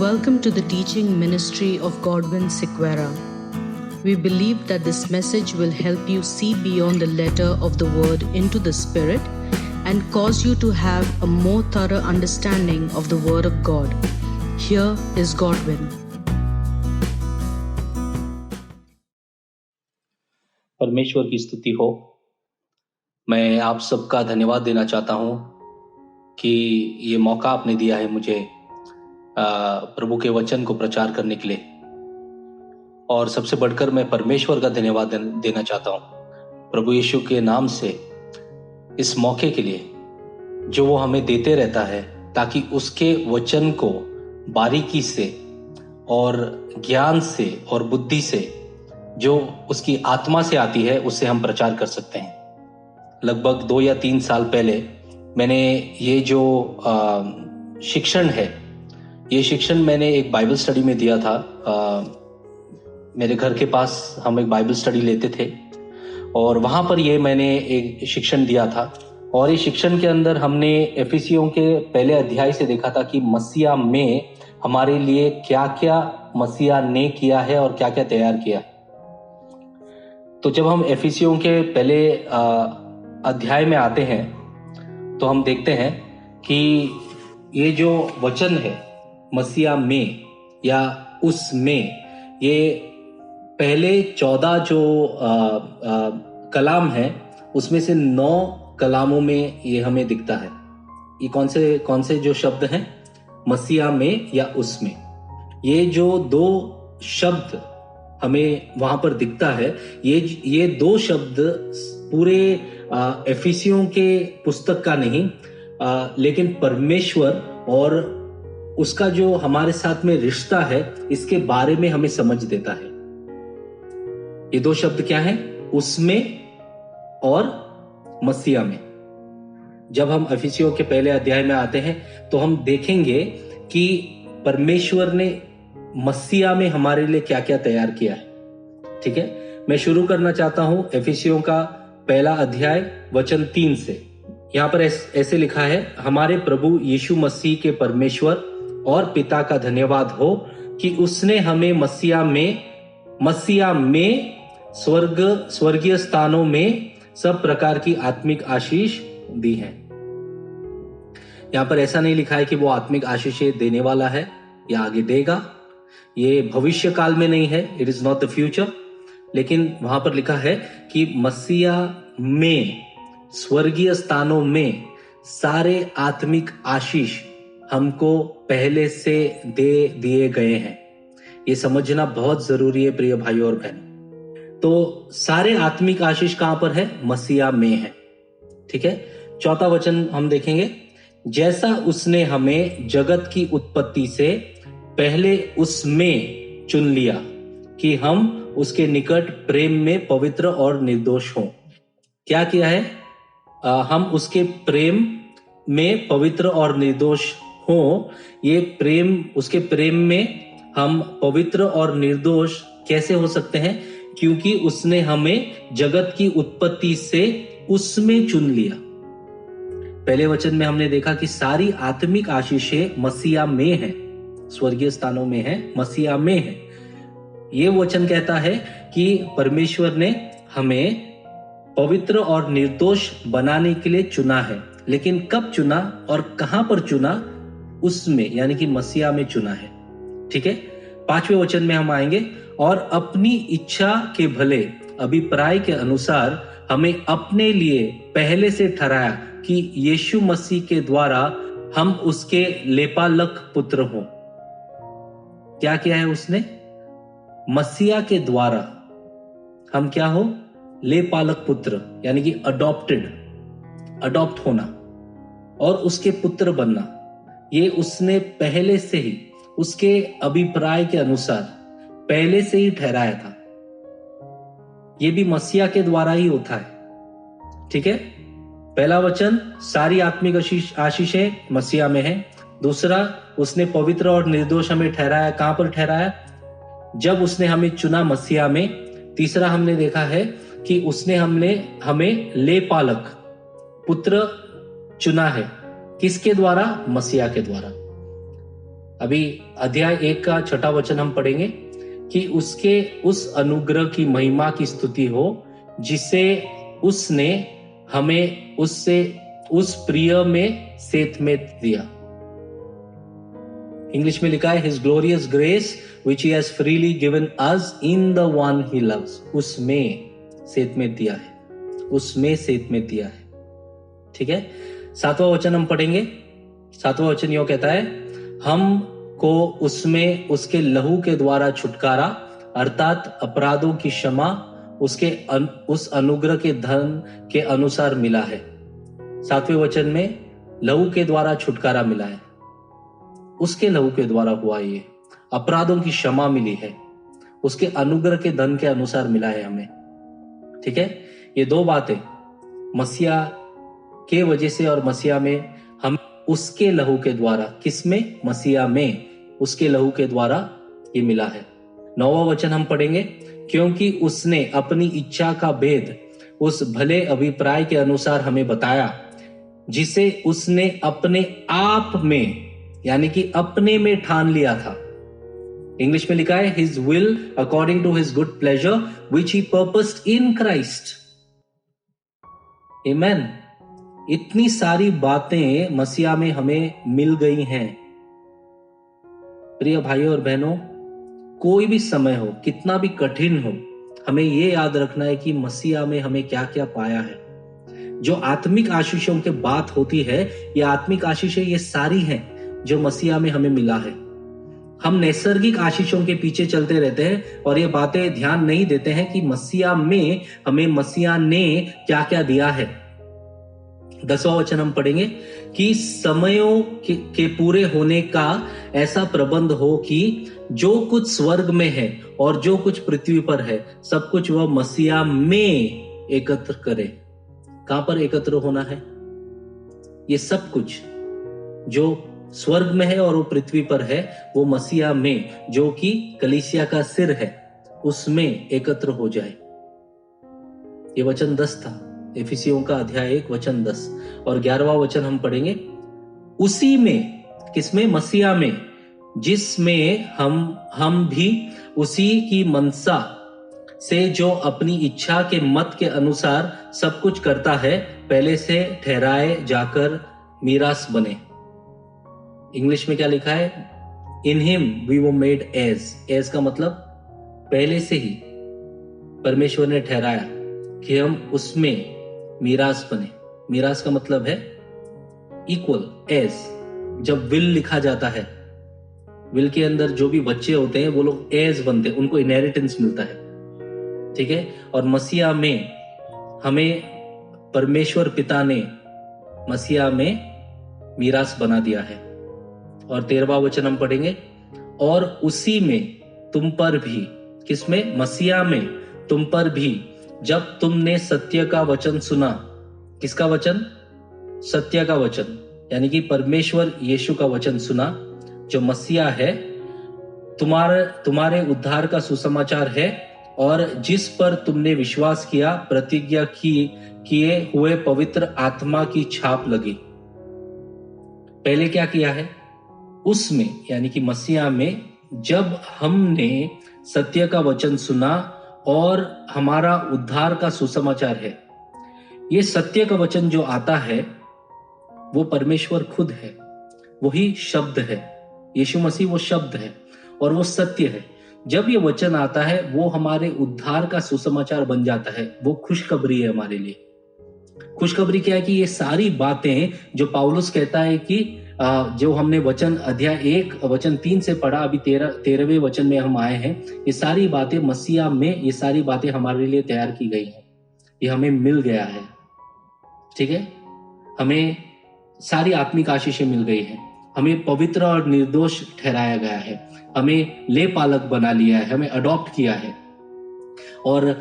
Welcome to the teaching ministry of Godwin Sequeira. We believe that this message will help you see beyond the letter of the word into the spirit and cause you to have a more thorough understanding of the word of God. Here is Godwin. परमेश्वर की स्तुति हो। मैं आप सबका धन्यवाद देना चाहता हूं कि ये मौका आपने दिया है मुझे प्रभु के वचन को प्रचार करने के लिए, और सबसे बढ़कर मैं परमेश्वर का धन्यवाद देना चाहता हूं प्रभु यीशु के नाम से इस मौके के लिए जो वो हमें देते रहता है, ताकि उसके वचन को बारीकी से और ज्ञान से और बुद्धि से जो उसकी आत्मा से आती है उससे हम प्रचार कर सकते हैं। लगभग 2 या 3 साल पहले मैंने ये जो शिक्षण है, ये शिक्षण मैंने एक बाइबल स्टडी में दिया था। मेरे घर के पास हम एक बाइबल स्टडी लेते थे और वहाँ पर ये मैंने एक शिक्षण दिया था, और इस शिक्षण के अंदर हमने एफिसियों के पहले अध्याय से देखा था कि मसीहा में हमारे लिए क्या क्या मसीहा ने किया है और क्या क्या तैयार किया। तो जब हम एफिसियों के पहले अध्याय में आते हैं तो हम देखते हैं कि ये जो वचन है मसीहा में या उसमें, ये पहले 14 जो कलाम है उसमें से 9 कलामों में ये हमें दिखता है। ये कौन से जो शब्द हैं, मसीहा में या उसमें, ये जो 2 शब्द हमें वहां पर दिखता है, ये 2 शब्द पूरे एफिसियों के पुस्तक का नहीं, लेकिन परमेश्वर और उसका जो हमारे साथ में रिश्ता है इसके बारे में हमें समझ देता है। ये 2 शब्द क्या है? उसमें और मसीहा में। जब हम एफिसियों के पहले अध्याय में आते हैं तो हम देखेंगे कि परमेश्वर ने मसीहा में हमारे लिए क्या क्या तैयार किया है। ठीक है, मैं शुरू करना चाहता हूं एफिसियों का पहला अध्याय वचन 3 से। यहां पर ऐसे लिखा है, हमारे प्रभु यीशु मसीह के परमेश्वर और पिता का धन्यवाद हो कि उसने हमें मसीहा में स्वर्गीय स्थानों में सब प्रकार की आत्मिक आशीष दी है। यहां पर ऐसा नहीं लिखा है कि वो आत्मिक आशीषें देने वाला है या आगे देगा, ये भविष्य काल में नहीं है, it is not the future, लेकिन वहां पर लिखा है कि मसीहा में स्वर्गीय स्थानों में सारे आत्मिक आशीष हमको पहले से दे दिए गए हैं। ये समझना बहुत जरूरी है प्रिय भाइयों और बहनों। तो सारे आत्मिक आशीष कहां पर है? मसीहा में है। ठीक है, 4था वचन हम देखेंगे, जैसा उसने हमें जगत की उत्पत्ति से पहले उसमें चुन लिया कि हम उसके निकट प्रेम में पवित्र और निर्दोष हों। क्या किया है? हम उसके प्रेम में पवित्र और निर्दोष हों। ये प्रेम, उसके प्रेम में हम पवित्र और निर्दोष कैसे हो सकते हैं? क्योंकि उसने हमें जगत की उत्पत्ति से उसमें चुन लिया। पहले वचन में हमने देखा कि सारी आत्मिक आशीषें मसीहा में है, स्वर्गीय स्थानों में है, मसीहा में है। ये वचन कहता है कि परमेश्वर ने हमें पवित्र और निर्दोष बनाने के लिए चुना है, लेकिन कब चुना और कहां पर चुना? उसमें, यानी कि मसीहा में चुना है। ठीक है, 5वें वचन में हम आएंगे, और अपनी इच्छा के भले अभिप्राय के अनुसार हमें अपने लिए पहले से ठहराया कि यीशु मसीह के द्वारा हम उसके लेपालक पुत्र हों। क्या किया है उसने? मसीहा के द्वारा हम क्या हो? लेपालक पुत्र, यानी कि अडॉप्ट होना और उसके पुत्र बनना। ये उसने पहले से ही, उसके अभिप्राय के अनुसार पहले से ही ठहराया था। ये भी मसीहा के द्वारा ही होता है। ठीक है, पहला वचन, सारी आत्मिक आशीषें मसीहा में है। दूसरा, उसने पवित्र और निर्दोष हमें ठहराया। कहां पर ठहराया? जब उसने हमें चुना मसीहा में। तीसरा, हमने देखा है कि उसने हमें लेपालक पुत्र चुना है। किसके द्वारा? मसीहा के द्वारा। अभी अध्याय 1 का 6वां वचन हम पढ़ेंगे कि उसके उस अनुग्रह की महिमा की स्तुति हो जिसे उसने हमें उससे उस प्रिय में सेत में दिया। इंग्लिश में लिखा है His glorious grace which he has freely given us in the one he loves। उसमें सेत में दिया है, उसमें सेत में दिया है। ठीक है, 7वां वचन हम पढ़ेंगे। 7वां वचन यो कहता है, हमको उसमें उसके लहू के द्वारा छुटकारा अर्थात अपराधों की क्षमा उसके उस अनुग्रह के धन के अनुसार मिला है। 7वें वचन में लहू के द्वारा छुटकारा मिला है, उसके लहू के द्वारा हुआ, ये अपराधों की क्षमा मिली है, उसके अनुग्रह के धन के अनुसार मिला है हमें। ठीक है, ये दो बातें मसीहा के वजह से और मसीहा में हम उसके लहू के द्वारा, किसमें? मसीहा में उसके लहू के द्वारा ये मिला है। 9वां वचन हम पढ़ेंगे, क्योंकि उसने अपनी इच्छा का भेद उस भले अभिप्राय के अनुसार हमें बताया जिसे उसने अपने आप में यानी कि अपने में ठान लिया था। इंग्लिश में लिखा है His will according to His good pleasure which He purposed in Christ। Amen। इतनी सारी बातें मसीहा में हमें मिल गई हैं। प्रिय भाइयों और बहनों, कोई भी समय हो, कितना भी कठिन हो, हमें यह याद रखना है कि मसीहा में हमें क्या क्या पाया है। जो आत्मिक आशीषों की बात होती है, ये आत्मिक आशीषें ये सारी हैं जो मसीहा में हमें मिला है। हम नैसर्गिक आशीषों के पीछे चलते रहते हैं और ये बातें ध्यान नहीं देते हैं कि मसीहा में हमें मसीहा ने क्या क्या दिया है। 10वां वचन हम पढ़ेंगे कि समयों के पूरे होने का ऐसा प्रबंध हो कि जो कुछ स्वर्ग में है और जो कुछ पृथ्वी पर है, सब कुछ वह मसीहा में एकत्र करे। कहां पर एकत्र होना है? ये सब कुछ जो स्वर्ग में है और वो पृथ्वी पर है, वो मसीहा में, जो कि कलीसिया का सिर है, उसमें एकत्र हो जाए। ये वचन 10 था, एफिसियों का अध्याय 1 वचन 10। और 11वां वचन हम पढ़ेंगे, उसी में, किसमें? मसीहा में, जिसमें हम भी उसी की मनसा से जो अपनी इच्छा के मत के अनुसार सब कुछ करता है, पहले से ठहराए जाकर मीरास बने। इंग्लिश में क्या लिखा है? In him we were made as का मतलब पहले से ही परमेश्वर ने ठहराया कि हम उसमें मीरास बने। मीरास का मतलब है इक्वल, एज। जब विल लिखा जाता है, विल के अंदर जो भी बच्चे होते हैं वो लोग एज बनते हैं, उनको इनहेरिटेंस मिलता है। ठीक है, और मसीहा में हमें परमेश्वर पिता ने मसीहा में मीरास बना दिया है। और 13वां वचन हम पढ़ेंगे, और उसी में तुम पर भी, किसमें? मसीहा में तुम पर भी, जब तुमने सत्य का वचन सुना। किसका वचन? सत्य का वचन, यानी कि परमेश्वर यीशु का वचन सुना, जो मसीहा है, तुम्हारे उद्धार का सुसमाचार है, और जिस पर तुमने विश्वास किया, प्रतिज्ञा किए हुए पवित्र आत्मा की छाप लगी। पहले क्या किया है? उसमें, यानी कि मसीहा में, जब हमने सत्य का वचन सुना और हमारा उद्धार का सुसमाचार है। ये सत्य का वचन जो आता है वो परमेश्वर खुद है, वही शब्द है। यीशु मसीह वो शब्द है और वो सत्य है। जब ये वचन आता है वो हमारे उद्धार का सुसमाचार बन जाता है, वो खुशखबरी है हमारे लिए। खुशखबरी क्या है? कि ये सारी बातें जो पौलुस कहता है कि जो हमने वचन अध्याय 1 वचन 3 से पढ़ा, अभी 13वें वचन में हम आए हैं, ये सारी बातें मसीहा में, ये सारी बातें हमारे लिए तैयार की गई हैं, ये हमें मिल गया है। ठीक है, हमें सारी आत्मिक आशीषें मिल गई हैं, हमें पवित्र और निर्दोष ठहराया गया है, हमें ले पालक बना लिया है, हमें अडॉप्ट किया है, और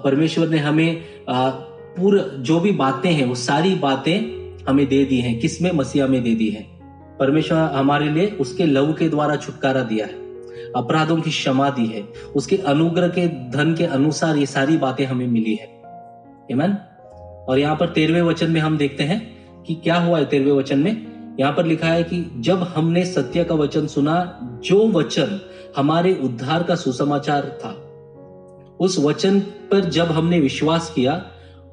परमेश्वर ने हमें पूरा जो भी बातें हैं वो सारी बातें हमें दे दी हैं। किसमें? मसीहा में दे दी है। परमेश्वर हमारे लिए उसके लहू के द्वारा छुटकारा दिया है, अपराधों की क्षमा दी है, उसके अनुग्रह के धन के अनुसार ये सारी बातें हमें मिली है। आमीन। और यहाँ पर 13वें वचन में हम देखते हैं कि क्या हुआ है। 13वें वचन में यहां पर लिखा है कि जब हमने सत्य का वचन सुना, जो वचन हमारे उद्धार का सुसमाचार था, उस वचन पर जब हमने विश्वास किया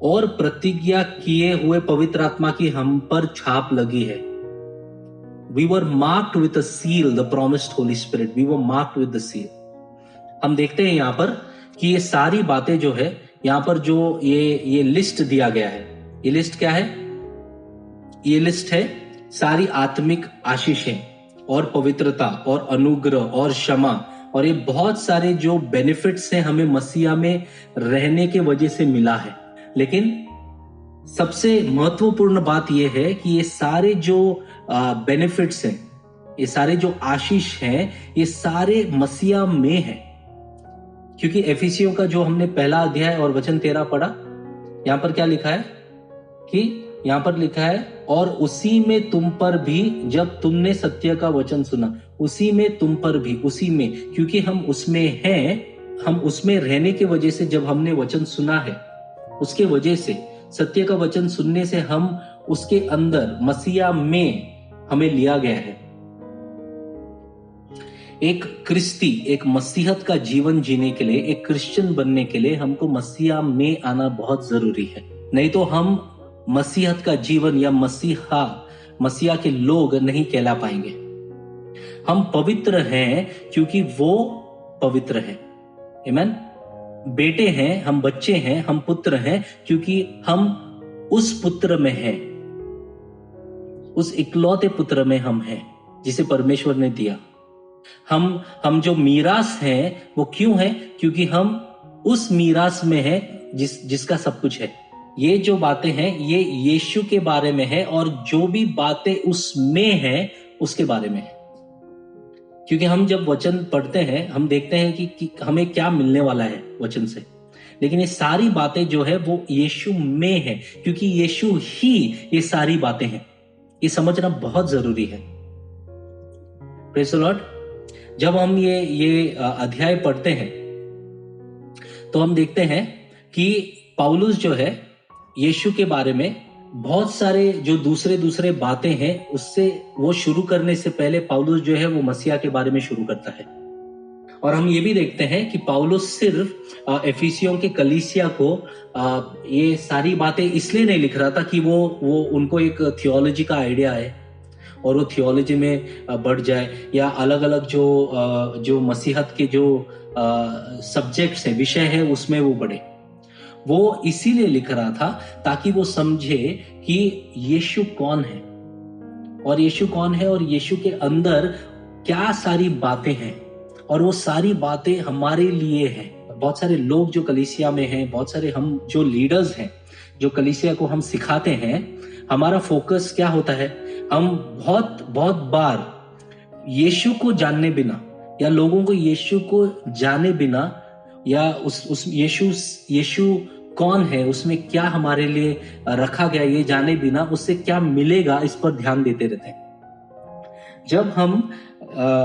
और प्रतिज्ञा किए हुए पवित्र आत्मा की हम पर छाप लगी है। We were marked with a seal, the promised Holy Spirit. We were marked with the seal. हम देखते हैं यहां पर कि ये सारी बातें जो है, यहां पर जो ये लिस्ट दिया गया है, ये लिस्ट क्या है? ये लिस्ट है सारी आत्मिक आशीषें और पवित्रता और अनुग्रह और क्षमा, और ये बहुत सारे जो बेनिफिट्स हैं हमें मसीहा में रहने के वजह से मिला है। लेकिन सबसे महत्वपूर्ण बात यह है कि ये सारे जो बेनिफिट्स हैं, ये सारे जो आशीष हैं, ये सारे मसीहा में हैं। क्योंकि एफिसियों का जो हमने पहला अध्याय और वचन 13 पढ़ा, यहां पर क्या लिखा है कि यहां पर लिखा है, और उसी में तुम पर भी जब तुमने सत्य का वचन सुना, उसी में तुम पर भी, उसी में, क्योंकि हम उसमें हैं, हम उसमें रहने की वजह से जब हमने वचन सुना है, उसके वजह से सत्य का वचन सुनने से हम उसके अंदर मसीहा में हमें लिया गया है। एक क्रिस्ती, एक मसीहत का जीवन जीने के लिए, एक क्रिश्चियन बनने के लिए हमको मसीहा में आना बहुत जरूरी है। नहीं तो हम मसीहत का जीवन या मसीहा के लोग नहीं कहला पाएंगे। हम पवित्र हैं क्योंकि वो पवित्र है। आमीन। बेटे हैं, हम बच्चे हैं, हम पुत्र हैं क्योंकि हम उस पुत्र में हैं, उस इकलौते पुत्र में हम हैं जिसे परमेश्वर ने दिया। हम जो मीरास हैं वो क्यों है? क्योंकि हम उस मीरास में हैं जिसका सब कुछ है। ये जो बातें हैं ये यीशु के बारे में है, और जो भी बातें उसमें हैं उसके बारे में है। क्योंकि हम जब वचन पढ़ते हैं हम देखते हैं कि हमें क्या मिलने वाला है वचन से, लेकिन ये सारी बातें जो है वो यीशु में है, क्योंकि यीशु ही ये सारी बातें हैं। ये समझना बहुत जरूरी है। Praise the Lord. जब हम ये अध्याय पढ़ते हैं तो हम देखते हैं कि पौलुस जो है यीशु के बारे में बहुत सारे जो दूसरे बातें हैं उससे वो शुरू करने से पहले पौलुस जो है वो मसीहा के बारे में शुरू करता है। और हम ये भी देखते हैं कि पौलुस सिर्फ एफिसियों के कलीसिया को ये सारी बातें इसलिए नहीं लिख रहा था कि वो उनको एक थियोलॉजी का आइडिया है और वो थियोलॉजी में बढ़ जाए, या अलग अलग जो मसीहत के जो सब्जेक्ट्स हैं, विषय है, उसमें वो बढ़े। वो इसीलिए लिख रहा था ताकि वो समझे कि यीशु कौन है, और यीशु कौन है, और यीशु के अंदर क्या सारी बातें हैं, और वो सारी बातें हमारे लिए हैं। बहुत सारे लोग जो कलीसिया में हैं, बहुत सारे हम जो लीडर्स हैं जो कलीसिया को हम सिखाते हैं, हमारा फोकस क्या होता है? हम बहुत बार यीशु को जानने बिना, या लोगों को यीशु को जाने बिना, या उस यीशु कौन है, उसमें क्या हमारे लिए रखा गया, ये जाने बिना उससे क्या मिलेगा इस पर ध्यान देते रहते हैं। जब हम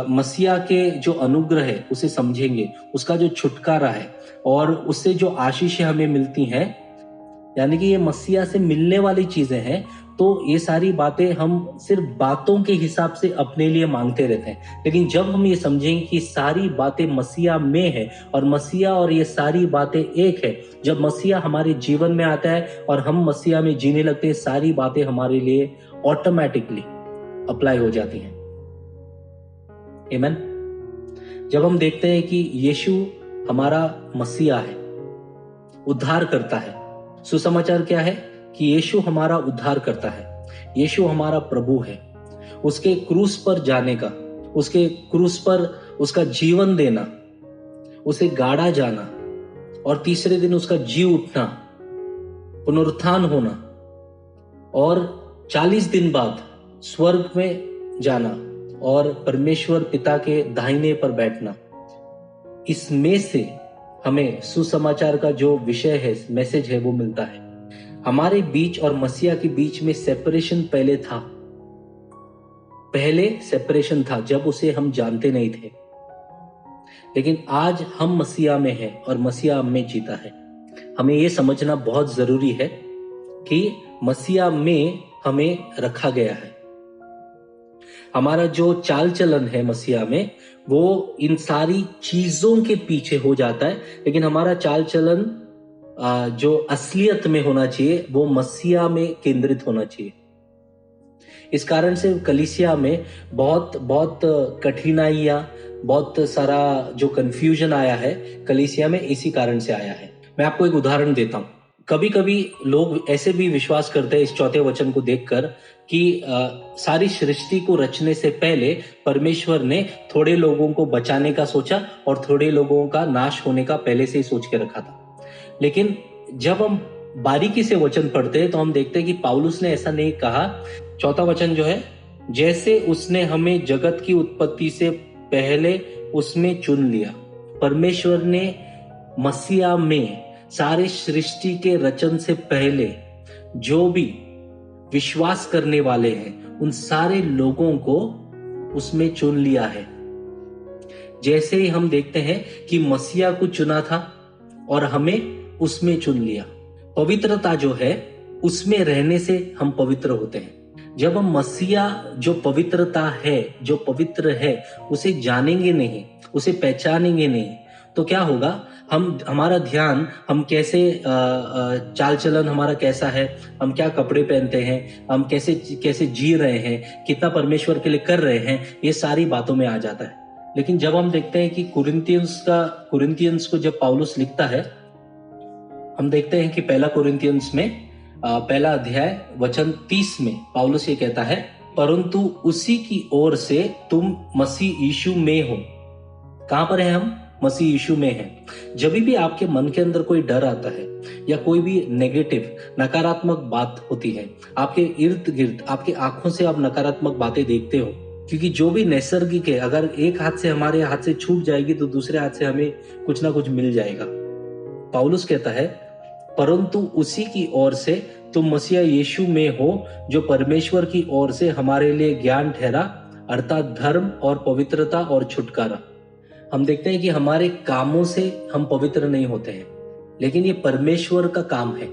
मसीहा के जो अनुग्रह है उसे समझेंगे, उसका जो छुटकारा है और उससे जो आशीषें हमें मिलती हैं, यानी कि ये मसीहा से मिलने वाली चीजें हैं, तो ये सारी बातें हम सिर्फ बातों के हिसाब से अपने लिए मांगते रहते हैं। लेकिन जब हम ये समझेंगे कि सारी बातें मसीहा में है और मसीहा और ये सारी बातें एक है, जब मसीहा हमारे जीवन में आता है और हम मसीहा में जीने लगते हैं, सारी बातें हमारे लिए ऑटोमेटिकली अप्लाई हो जाती हैं। आमीन। जब हम देखते हैं कि यीशु हमारा मसीहा है, उद्धार करता है, सुसमाचार क्या है कि यीशु हमारा उद्धार करता है, यीशु हमारा प्रभु है। उसके क्रूस पर जाने का, उसके क्रूस पर उसका जीवन देना, उसे गाड़ा जाना, और तीसरे दिन उसका जी उठना, पुनरुत्थान होना, और 40 दिन बाद स्वर्ग में जाना और परमेश्वर पिता के दाहिने पर बैठना, इसमें से हमें सुसमाचार का जो विषय है, मैसेज है, वो मिलता है। हमारे बीच और मसीहा के बीच में सेपरेशन पहले सेपरेशन था जब उसे हम जानते नहीं थे, लेकिन आज हम मसीहा में हैं और मसीहा हम में जीता है। हमें यह समझना बहुत जरूरी है कि मसीहा में हमें रखा गया है, हमारा जो चाल चलन है मसीहा में वो इन सारी चीजों के पीछे हो जाता है, लेकिन हमारा चाल चलन जो असलियत में होना चाहिए वो मसीहा में केंद्रित होना चाहिए। इस कारण से कलीसिया में बहुत बहुत कठिनाइयां, बहुत सारा जो कंफ्यूजन आया है कलीसिया में, इसी कारण से आया है। मैं आपको एक उदाहरण देता हूं। कभी कभी लोग ऐसे भी विश्वास करते हैं इस चौथे वचन को देखकर कि सारी सृष्टि को रचने से पहले परमेश्वर ने थोड़े लोगों को बचाने का सोचा और थोड़े लोगों का नाश होने का पहले से ही सोच के रखा था। लेकिन जब हम बारीकी से वचन पढ़ते हैं तो हम देखते हैं कि पौलुस ने ऐसा नहीं कहा। चौथा वचन जो है, जैसे उसने हमें जगत की उत्पत्ति से पहले उसमें चुन लिया। परमेश्वर ने मसीहा में सारे सृष्टि के रचन से पहले जो भी विश्वास करने वाले हैं उन सारे लोगों को उसमें चुन लिया है। जैसे ही हम देखते हैं कि मसीहा को चुना था और हमें उसमें चुन लिया। पवित्रता जो है उसमें रहने से हम पवित्र होते हैं। जब हम मसीहा जो पवित्रता है, जो पवित्र है, उसे जानेंगे नहीं, उसे पहचानेंगे नहीं, तो क्या होगा? हमारा ध्यान, हम कैसे चाल चलन हमारा कैसा है, हम क्या कपड़े पहनते हैं, हम कैसे कैसे जी रहे हैं, कितना परमेश्वर के लिए कर रहे हैं, ये सारी बातों में आ जाता है। लेकिन जब हम देखते हैं कि कुरिन्थियंस को जब पौलुस लिखता है, हम देखते हैं कि पहला कुरिन्थियंस में पहला अध्याय वचन 30 में पौलुस ये कहता है, परंतु उसी की ओर से तुम मसीह यीशु में हो। कहां पर है हम? मसीह यीशु में है। जब भी आपके मन के अंदर कोई डर आता है या कोई भी नेगेटिव, नकारात्मक बात होती है, आपके इर्द गिर्द, आपकी आंखों से आप नकारात्मक बातें देखते हो, क्योंकि जो भी नैसर्गिक है, अगर एक हाथ से हमारे हाथ से छूट जाएगी तो दूसरे हाथ से हमें कुछ ना कुछ मिल जाएगा। पौलुस कहता है, परंतु उसी की ओर से तुम मसीह यीशु में हो, जो परमेश्वर की ओर से हमारे लिए ज्ञान ठहरा, अर्थात धर्म और पवित्रता और छुटकारा। हम देखते हैं कि हमारे कामों से हम पवित्र नहीं होते हैं, लेकिन ये परमेश्वर का काम है,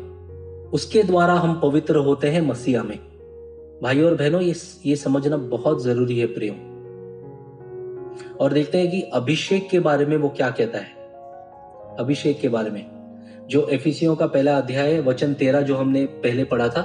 उसके द्वारा हम पवित्र होते हैं मसीहा में। भाइयों और बहनों, ये समझना बहुत जरूरी है प्रियो। और देखते हैं कि अभिषेक के बारे में वो क्या कहता है। अभिषेक के बारे में जो एफिसियों का पहला अध्याय है, वचन 13 जो हमने पहले पढ़ा था,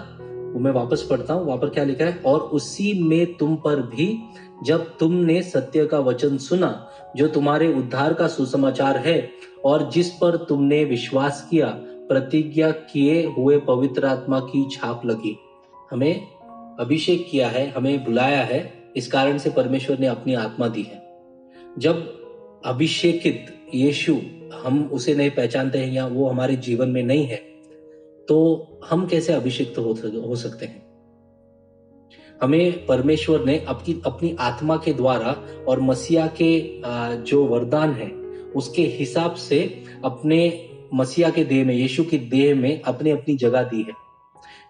वो मैं वापस पढ़ता हूं। वहां पर क्या लिखा है? और उसी में तुम पर भी, जब तुमने सत्य का वचन सुना, जो तुम्हारे उद्धार का सुसमाचार है, और जिस पर तुमने विश्वास किया, प्रतिज्ञा किए हुए पवित्र आत्मा की छाप लगी। हमें अभिषेक किया है, हमें बुलाया है, इस कारण से परमेश्वर ने अपनी आत्मा दी है। जब अभिषेकित यीशु, हम उसे नहीं पहचानते हैं या वो हमारे जीवन में नहीं है, तो हम कैसे अभिषिक्त हो सकते हैं? हमें परमेश्वर ने अपनी आत्मा के द्वारा और मसीहा के जो वरदान है उसके हिसाब से अपने मसीहा के देह में, यीशु की देह में अपनी जगह दी है।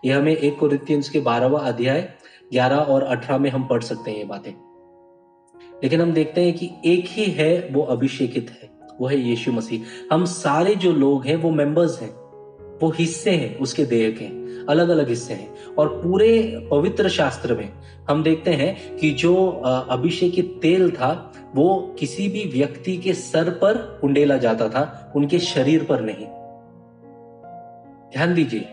यह हमें 1 कुरिन्थियंस के 12वां अध्याय 11 और 18 में हम पढ़ सकते हैं ये बातें। लेकिन हम देखते हैं कि एक ही है वो अभिषेकित है, वो है यीशु मसीह। हम सारे जो लोग हैं वो मेंबर्स हैं, वो हिस्से हैं उसके देह के, अलग अलग हिस्से हैं। और पूरे पवित्र शास्त्र में हम देखते हैं कि जो अभिषेकित तेल था वो किसी भी व्यक्ति के सर पर उंडेला जाता था, उनके शरीर पर नहीं। ध्यान दीजिए,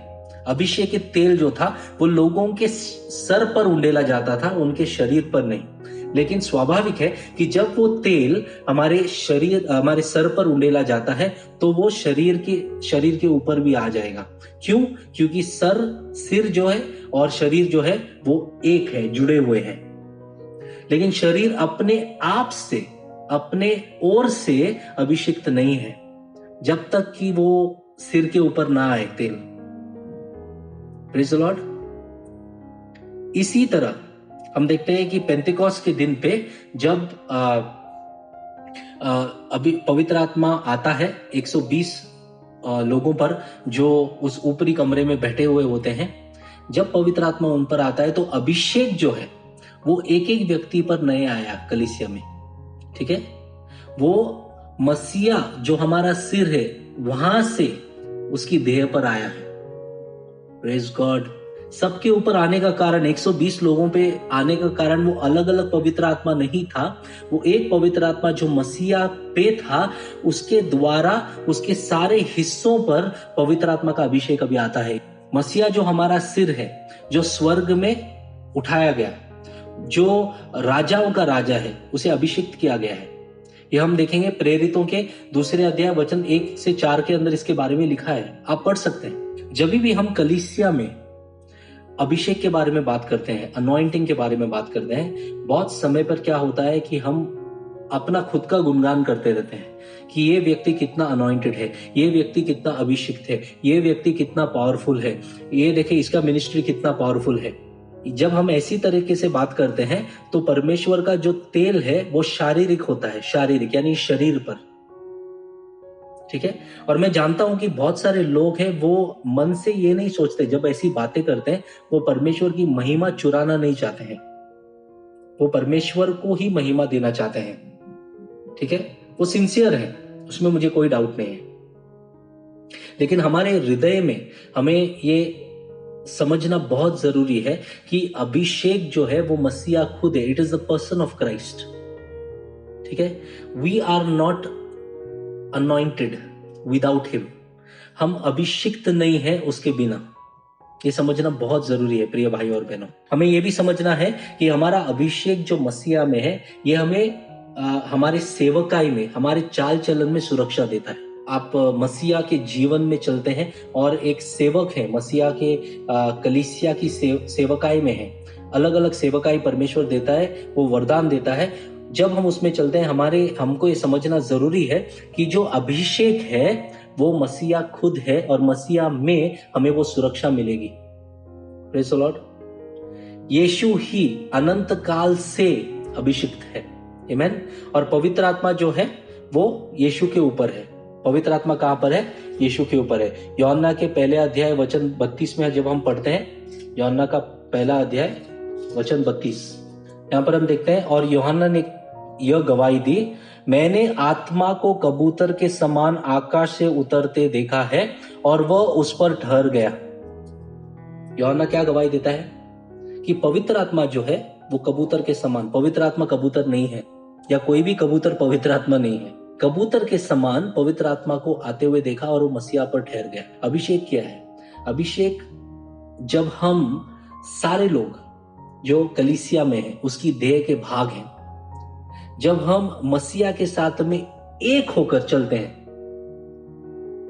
अभिषेकित तेल जो था वो लोगों के सर पर उंडेला जाता था, उनके शरीर पर नहीं। लेकिन स्वाभाविक है कि जब वो तेल हमारे सर पर उंडेला जाता है तो वो शरीर के ऊपर भी आ जाएगा। क्यों? क्योंकि सिर जो है और शरीर जो है वो एक है, जुड़े हुए हैं। लेकिन शरीर अपने आप से, अपने ओर से अभिषिक्त नहीं है जब तक कि वो सिर के ऊपर ना आए तेल। Praise the Lord. इसी तरह हम देखते हैं कि पेंतिकोस्त के दिन पे जब अभी पवित्र आत्मा आता है 120 लोगों पर जो उस ऊपरी कमरे में बैठे हुए होते हैं, जब पवित्र आत्मा उन पर आता है तो अभिषेक जो है वो एक एक व्यक्ति पर नहीं आया कलीसिया में, ठीक है? वो मसीहा जो हमारा सिर है वहां से उसकी देह पर आया है। Praise God. सबके ऊपर आने का कारण, 120 लोगों पे आने का कारण वो अलग अलग पवित्र आत्मा नहीं था, वो एक पवित्र आत्मा जो मसीहा पे था, उसके द्वारा उसके सारे हिस्सों पर पवित्र आत्मा का अभिषेक अभी आता है। मसीहा जो हमारा सिर है, जो स्वर्ग में उठाया गया, जो राजाओं का राजा है, उसे अभिषेक किया गया है। यह हम देखेंगे प्रेरितों के 2 अध्याय वचन 1 से 4 के अंदर इसके बारे में लिखा है, आप पढ़ सकते हैं। जब भी हम कलीसिया में अभिषेक के बारे में बात करते हैं, अनॉइंटिंग के बारे में बात करते हैं, बहुत समय पर क्या होता है कि हम अपना खुद का गुणगान करते रहते हैं कि ये व्यक्ति कितना अनॉइंटेड है, ये व्यक्ति कितना अभिषिक्त है, ये व्यक्ति कितना पावरफुल है, ये देखिए इसका मिनिस्ट्री कितना पावरफुल है। जब हम ऐसी तरीके से बात करते हैं तो परमेश्वर का जो तेल है वो शारीरिक होता है, शारीरिक यानी शरीर पर, ठीक है। और मैं जानता हूं कि बहुत सारे लोग हैं वो मन से ये नहीं सोचते, जब ऐसी बातें करते हैं वो परमेश्वर की महिमा चुराना नहीं चाहते हैं, वो परमेश्वर को ही महिमा देना चाहते हैं, ठीक है। वो सिंसियर है, उसमें मुझे कोई डाउट नहीं है। लेकिन हमारे हृदय में हमें ये समझना बहुत जरूरी है कि अभिषेक जो है वो मसीहा खुद है। It is the person of Christ, ठीक है। We are not anointed without him, हम अभिषिक्त नहीं है उसके बिना। ये समझना बहुत जरूरी है प्रिय भाई और बहनों। हमें यह भी समझना है कि हमारा अभिषेक जो मसीहा में है, ये हमें हमारे सेवकाई में, हमारे चाल चलन में सुरक्षा देता है। आप मसीहा के जीवन में चलते हैं और एक सेवक है, मसीहा के कलीसिया की सेवकाई में है, अलग अलग सेवकाई परमेश्वर देता है, वो वरदान देता है। जब हम उसमें चलते हैं, हमको ये समझना जरूरी है कि जो अभिषेक है वो मसीहा खुद है और मसीहा में हमें वो सुरक्षा मिलेगी। Praise the lord. यीशु ही अनंत काल से अभिषिक्त है, आमीन। और पवित्र आत्मा जो है वो यीशु के ऊपर है। पवित्र आत्मा कहां पर है? यीशु के ऊपर है। यूहन्ना के 1 अध्याय वचन 32 में जब हम पढ़ते हैं, यूहन्ना का 1 अध्याय वचन 32, यहां पर हम देखते हैं, और यूहन्ना ने यह गवाही दी, मैंने आत्मा को कबूतर के समान आकाश से उतरते देखा है और वह उस पर ठहर गया। यूहन्ना क्या गवाही देता है कि पवित्र आत्मा जो है वो कबूतर के समान, पवित्र आत्मा कबूतर नहीं है, या कोई भी कबूतर पवित्र आत्मा नहीं है, कबूतर के समान पवित्र आत्मा को आते हुए देखा और वो मसीहा पर ठहर गया। अभिषेक क्या है? अभिषेक जब हम सारे लोग जो कलीसिया में हैं, उसकी देह के भाग हैं, जब हम मसीहा के साथ में एक होकर चलते हैं,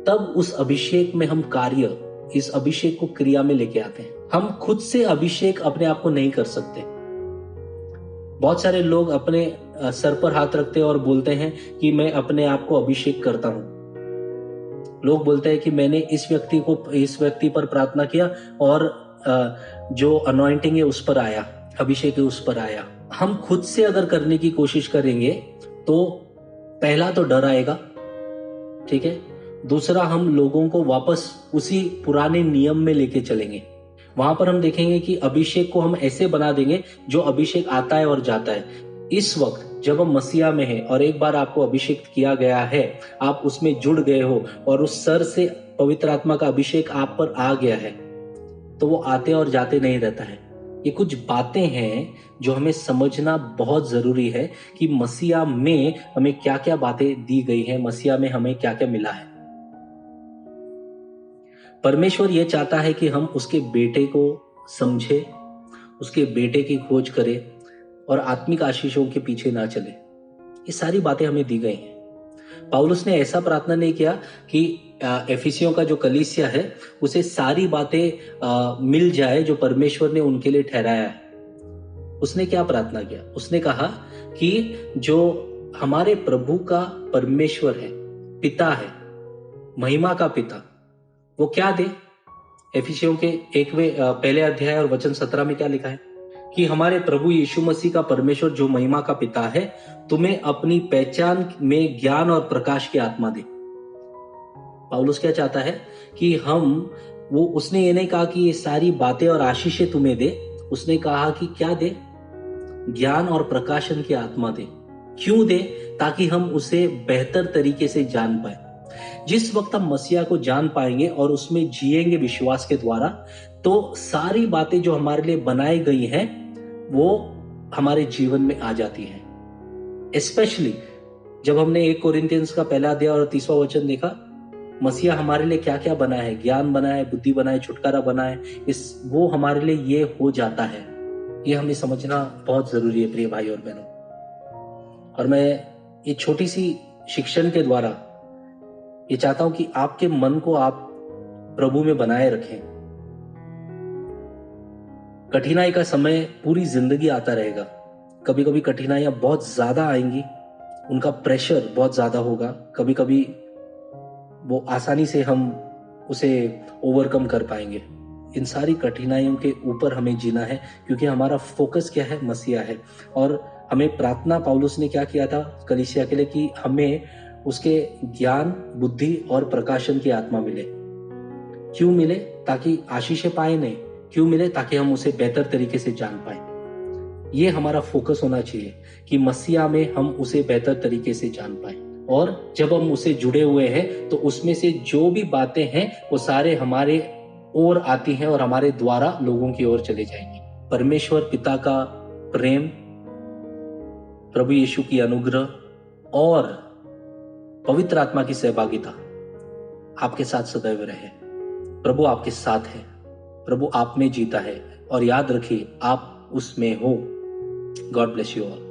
तब उस अभिषेक में हम कार्य, इस अभिषेक को क्रिया में लेके आते हैं। हम खुद से अभिषेक अपने आप को नहीं कर सकते। बहुत सारे लोग अपने सर पर हाथ रखते हैं और बोलते हैं कि मैं अपने आप को अभिषेक करता हूं। लोग बोलते हैं कि मैंने इस व्यक्ति पर प्रार्थना किया और जो अनॉइंटिंग है उस पर आया, अभिषेक है उस पर आया। हम खुद से अगर करने की कोशिश करेंगे तो पहला तो डर आएगा, ठीक है। दूसरा, हम लोगों को वापस उसी पुराने नियम में लेके चलेंगे। वहां पर हम देखेंगे कि अभिषेक को हम ऐसे बना देंगे जो अभिषेक आता है और जाता है। इस वक्त जब हम मसीहा में हैं और एक बार आपको अभिषेक किया गया है, आप उसमें जुड़ गए हो और उस सर से पवित्र आत्मा का अभिषेक आप पर आ गया है, तो वो आते और जाते नहीं रहता है। ये कुछ बातें हैं जो हमें समझना बहुत जरूरी है कि मसीहा में हमें क्या क्या बातें दी गई हैं, मसीहा में हमें क्या क्या मिला है। परमेश्वर यह चाहता है कि हम उसके बेटे को समझे, उसके बेटे की खोज करें और आत्मिक आशीषों के पीछे ना चले। ये सारी बातें हमें दी गई हैं। पौलुस ने ऐसा प्रार्थना नहीं किया कि एफिसियों का जो कलीसिया है उसे सारी बातें मिल जाए जो परमेश्वर ने उनके लिए ठहराया है। उसने क्या प्रार्थना किया? उसने कहा कि जो हमारे प्रभु का परमेश्वर है, पिता है, महिमा का पिता, वो क्या दे? एफिसियों के 1 अध्याय और वचन 17 में क्या लिखा है कि हमारे प्रभु यीशु मसीह का परमेश्वर जो महिमा का पिता है, तुम्हें अपनी पहचान में ज्ञान और प्रकाश की आत्मा दे। पौलुस क्या चाहता है कि उसने ये नहीं कहा कि ये सारी बातें और आशीषें तुम्हें दे, उसने कहा कि क्या दे? ज्ञान और प्रकाशन की आत्मा दे। क्यों दे? ताकि हम उसे बेहतर तरीके से जान पाए। जिस वक्त हम मसीहा को जान पाएंगे और उसमें जिएंगे विश्वास के द्वारा, तो सारी बातें जो हमारे लिए बनाई गई हैं वो हमारे जीवन में आ जाती हैं। स्पेशली जब हमने 1 कोरिन्थियंस का पहला अध्याय और 30वां वचन देखा, मसीहा हमारे लिए क्या क्या बना है, ज्ञान बना है, बुद्धि बना है, छुटकारा बना है, वो हमारे लिए ये हो जाता है। ये हमें समझना बहुत जरूरी है प्रिय भाई और बहनों। और मैं ये छोटी सी शिक्षण के द्वारा ये चाहता हूं कि आपके मन को आप प्रभु में बनाए रखें। कठिनाई का समय पूरी जिंदगी आता रहेगा। कभी कभी कठिनाइयां बहुत ज्यादा आएंगी, उनका प्रेशर बहुत ज्यादा होगा, कभी कभी वो आसानी से हम उसे ओवरकम कर पाएंगे। इन सारी कठिनाइयों के ऊपर हमें जीना है, क्योंकि हमारा फोकस क्या है, मसीहा है। और हमें प्रार्थना पौलुस ने क्या किया था कलीसिया के लिए, कि हमें उसके ज्ञान, बुद्धि और प्रकाशन की आत्मा मिले। क्यों मिले? ताकि आशीषें पाए नहीं, क्यों मिले? ताकि हम उसे बेहतर तरीके से जान पाए। ये हमारा फोकस होना चाहिए कि मसीहा में हम उसे बेहतर तरीके से जान पाए। और जब हम उसे जुड़े हुए हैं तो उसमें से जो भी बातें हैं वो सारे हमारे ओर आती हैं और हमारे द्वारा लोगों की ओर चले जाएंगे। परमेश्वर पिता का प्रेम, प्रभु यीशु की अनुग्रह और पवित्र आत्मा की सहभागिता आपके साथ सदैव रहे। प्रभु आपके साथ है, प्रभु आप में जीता है, और याद रखिए आप उसमें हो। God bless you all.